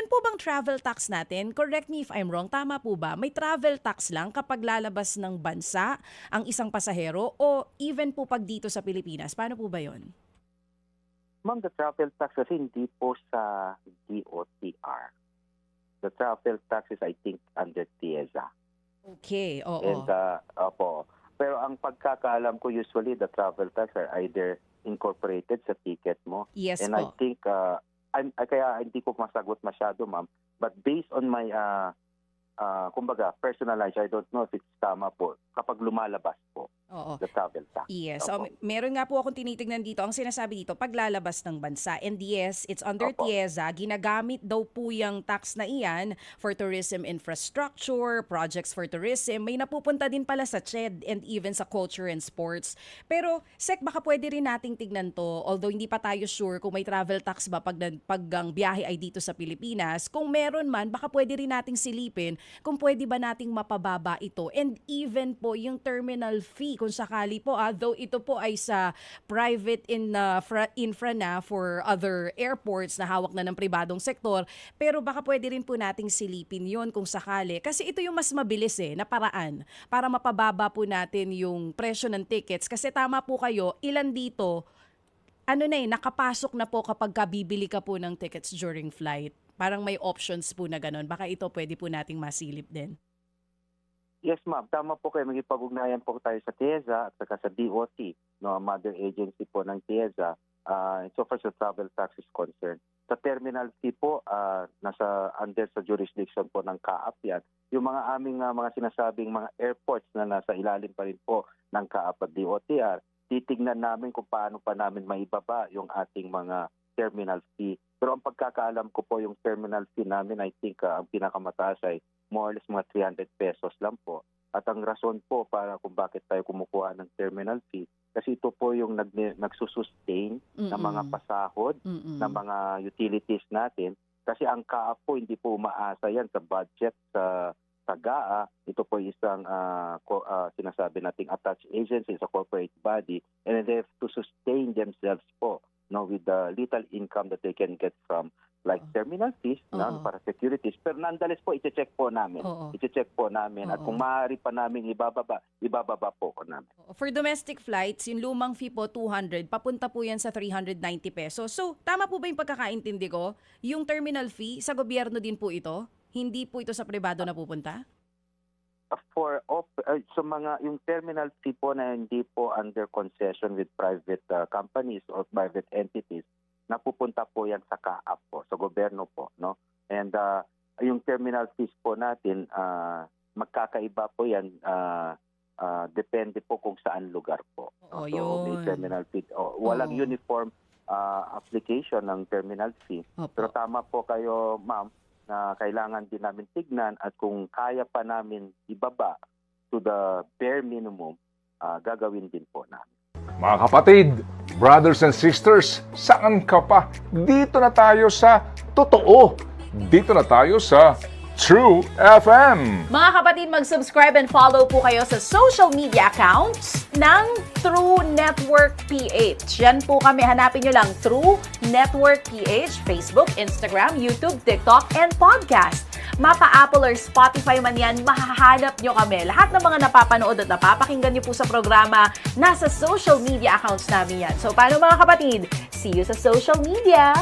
Yun po bang travel tax natin? Correct me if I'm wrong. Tama po ba? May travel tax lang kapag lalabas ng bansa ang isang pasahero o even po pag dito sa Pilipinas? Paano po ba yun? Ma'am, the travel tax kasi hindi po sa DOTR. The travel tax is, I think, under TIEZA. Okay, oo. And, opo. Pero ang pagkakaalam ko, usually, the travel tax are either incorporated sa ticket mo. Yes And po. I think, kaya hindi ko masagot masyado, ma'am. But based on my, kumbaga, personalized, I don't know if it's tama po, kapag lumalabas po, Oo. the travel tax. Yes. Opo. Meron nga po akong tinitignan dito. Ang sinasabi dito, paglalabas ng bansa. And yes, it's under Opo. TIEZA. Ginagamit daw po yung tax na iyan for tourism infrastructure, projects for tourism. May napupunta din pala sa CHED and even sa culture and sports. Pero, Sek, baka pwede rin nating tignan to. Although hindi pa tayo sure kung may travel tax ba pag ang biyahe ay dito sa Pilipinas. Kung meron man, baka pwede rin nating silipin kung pwede ba nating mapababa ito. And even po yung terminal fee kung sakali po, though ito po ay sa private infra na for other airports na hawak na ng pribadong sektor, pero baka pwede rin po nating silipin yon kung sakali. Kasi ito yung mas mabilis na paraan para mapababa po natin yung presyo ng tickets. Kasi tama po kayo, ilan dito, nakapasok na po kapag bibili ka po ng tickets during flight. Parang may options po na ganun. Baka ito pwede po nating masilip din. Yes, ma'am. Tama po kayo. Magipag-ugnayan po tayo sa TIEZA at saka sa DOT, no, mother agency po ng TIEZA, so far sa travel tax is concerned. Sa terminal fee po, under sa jurisdiction po ng CAAP yan. Yung mga aming mga sinasabing mga airports na nasa ilalim pa rin po ng CAAP at DOTR, titignan namin kung paano pa namin maibaba yung ating mga terminal fee. Pero ang pagkakaalam ko po, yung terminal fee namin, I think ang pinakamataas ay more or less mga 300 pesos lang po. At ang rason po para kung bakit tayo kumukuha ng terminal fee, kasi ito po yung nagsusustain ng mga pasahod, ng mga utilities natin. Kasi ang CAAP po, hindi po umaasa yan sa budget sa GAA. Ito po isang sinasabi nating attached agency sa corporate body, and they have to sustain themselves po, no, with the little income that they can get from like terminal fees para securities. Pero nonetheless po, i-check po namin. I-check po namin. At kung maaari pa namin ibababa po ko namin. For domestic flights, yung lumang fee po 200, papunta po yan sa 390 pesos. So, tama po ba yung pagkakaintindi ko? Yung terminal fee, sa gobyerno din po ito? Hindi po ito sa pribado na pupunta? Yung terminal fee po na hindi po under concession with private companies or private entities, napupunta po yan sa CAAP po, sa gobyerno po, no? And yung terminal fees po natin, magkakaiba po yan, depende po kung saan lugar po. So may terminal fee. Walang uniform application ng terminal fee. Pero tama po kayo, ma'am, na kailangan din namin tignan at kung kaya pa namin ibaba to the bare minimum, gagawin din po namin. Mga kapatid, brothers and sisters, saan ka pa? Dito na tayo sa totoo. Dito na tayo sa True FM. Mga kapatid, mag-subscribe and follow po kayo sa social media accounts ng True Network PH. Yan po kami. Hanapin nyo lang True Network PH, Facebook, Instagram, YouTube, TikTok, and podcast. Mapa Apple or Spotify man yan, mahahanap nyo kami. Lahat ng mga napapanood at napapakinggan nyo po sa programa, nasa social media accounts namin yan. So, paano mga kapatid? See you sa social media!